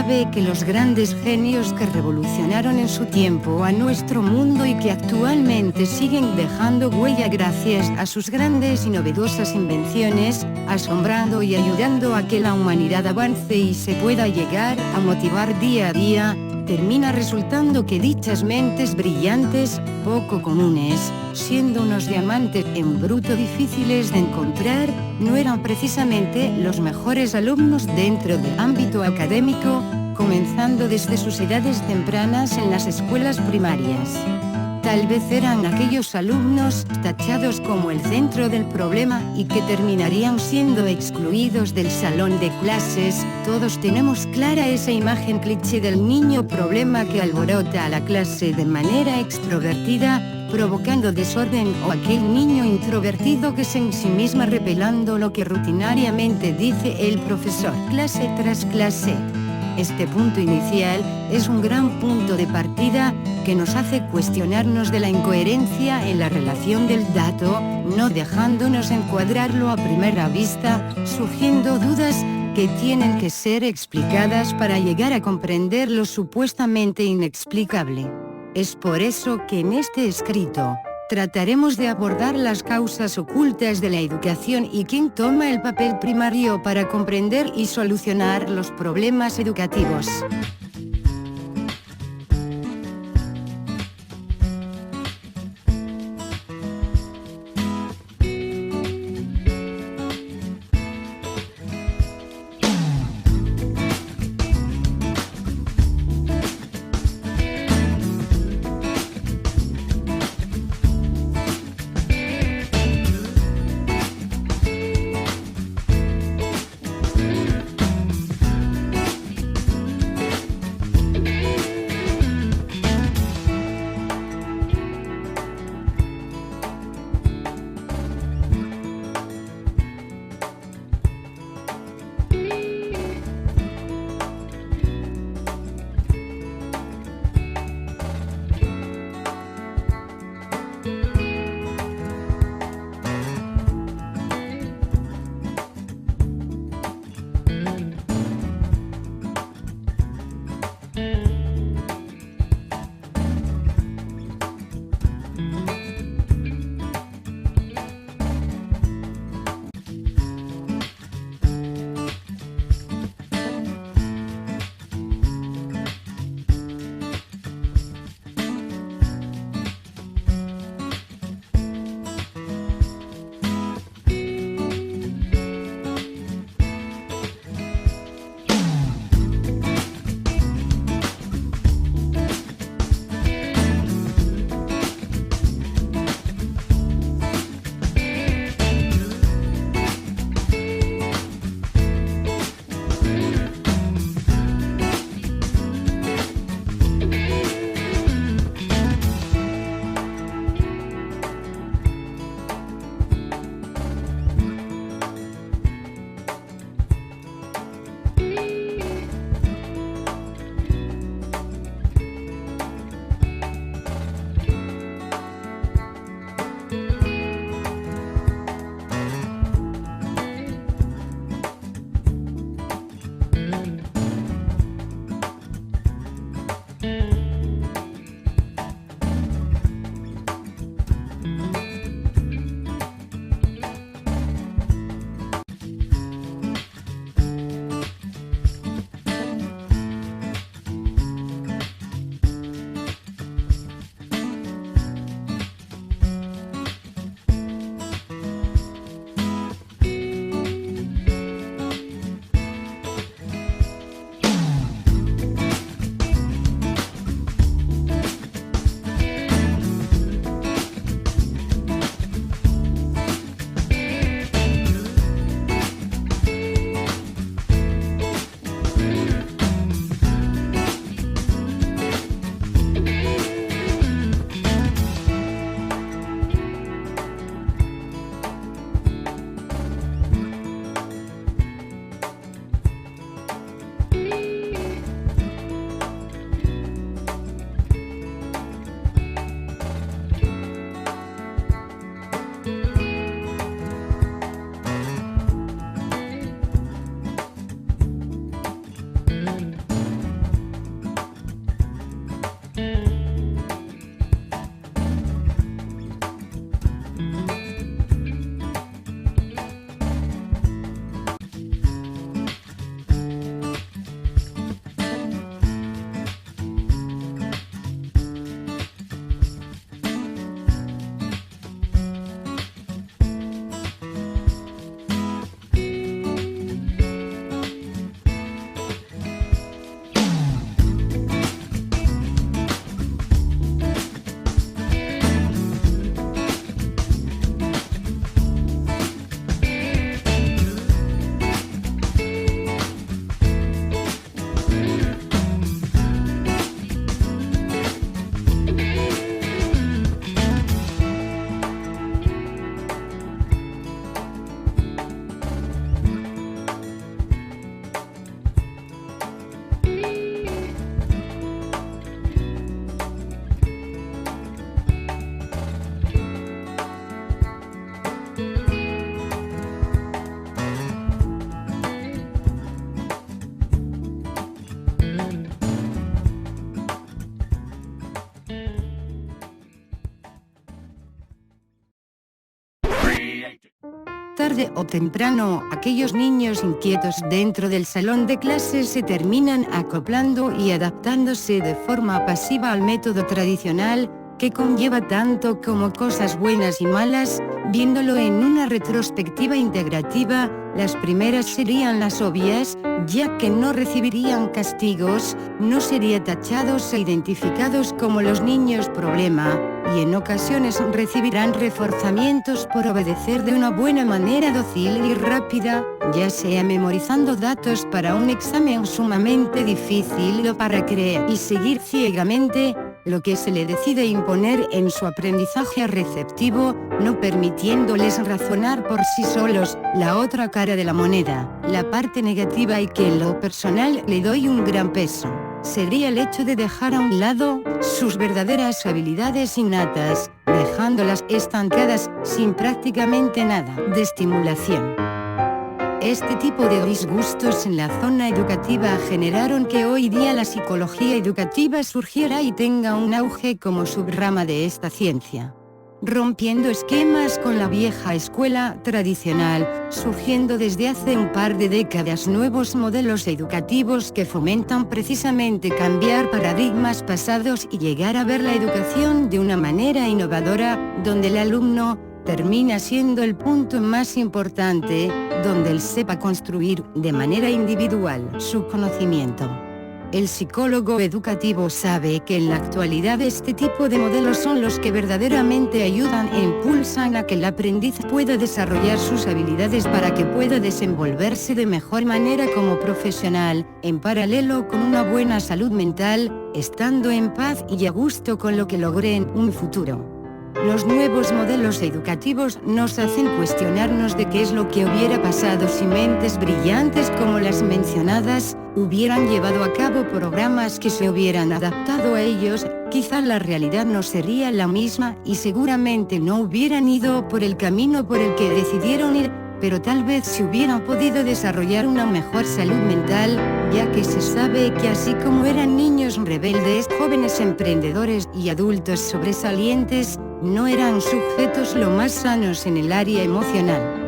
sabe que los grandes genios que revolucionaron en su tiempo a nuestro mundo y que actualmente siguen dejando huella gracias a sus grandes y novedosas invenciones, asombrando y ayudando a que la humanidad avance y se pueda llegar a motivar día a día, termina resultando que dichas mentes brillantes, poco comunes, siendo unos diamantes en bruto difíciles de encontrar, no eran precisamente los mejores alumnos dentro del ámbito académico, comenzando desde sus edades tempranas en las escuelas primarias. Tal vez eran aquellos alumnos tachados como el centro del problema y que terminarían siendo excluidos del salón de clases. Todos tenemos clara esa imagen cliché del niño problema que alborota a la clase de manera extrovertida, provocando desorden, o aquel niño introvertido que se ensimisma repelando lo que rutinariamente dice el profesor clase tras clase. Este punto inicial es un gran punto de partida que nos hace cuestionarnos de la incoherencia en la relación del dato, no dejándonos encuadrarlo a primera vista, surgiendo dudas que tienen que ser explicadas para llegar a comprender lo supuestamente inexplicable. Es por eso que en este escrito trataremos de abordar las causas ocultas de la educación y quién toma el papel primario para comprender y solucionar los problemas educativos. tarde o temprano, aquellos niños inquietos dentro del salón de clases se terminan acoplando y adaptándose de forma pasiva al método tradicional, que conlleva tanto como cosas buenas y malas. Viéndolo en una retrospectiva integrativa, las primeras serían las obvias, ya que no recibirían castigos, no serían tachados e identificados como los niños problema, y en ocasiones recibirán reforzamientos por obedecer de una buena manera dócil y rápida, ya sea memorizando datos para un examen sumamente difícil o para creer y seguir ciegamente lo que se le decide imponer en su aprendizaje receptivo, no permitiéndoles razonar por sí solos. La otra cara de la moneda, la parte negativa y que en lo personal le doy un gran peso, sería el hecho de dejar a un lado sus verdaderas habilidades innatas, dejándolas estancadas sin prácticamente nada de estimulación. Este tipo de disgustos en la zona educativa generaron que hoy día la psicología educativa surgiera y tenga un auge como subrama de esta ciencia, rompiendo esquemas con la vieja escuela tradicional, surgiendo desde hace un par de décadas nuevos modelos educativos que fomentan precisamente cambiar paradigmas pasados y llegar a ver la educación de una manera innovadora, donde el alumno termina siendo el punto más importante, donde él sepa construir de manera individual su conocimiento. El psicólogo educativo sabe que en la actualidad este tipo de modelos son los que verdaderamente ayudan e impulsan a que el aprendiz pueda desarrollar sus habilidades para que pueda desenvolverse de mejor manera como profesional, en paralelo con una buena salud mental, estando en paz y a gusto con lo que logre en un futuro. Los nuevos modelos educativos nos hacen cuestionarnos de qué es lo que hubiera pasado si mentes brillantes como las mencionadas hubieran llevado a cabo programas que se hubieran adaptado a ellos. Quizá la realidad no sería la misma y seguramente no hubieran ido por el camino por el que decidieron ir, pero tal vez se hubieran podido desarrollar una mejor salud mental, ya que se sabe que así como eran niños rebeldes, jóvenes emprendedores y adultos sobresalientes, no eran sujetos lo más sanos en el área emocional.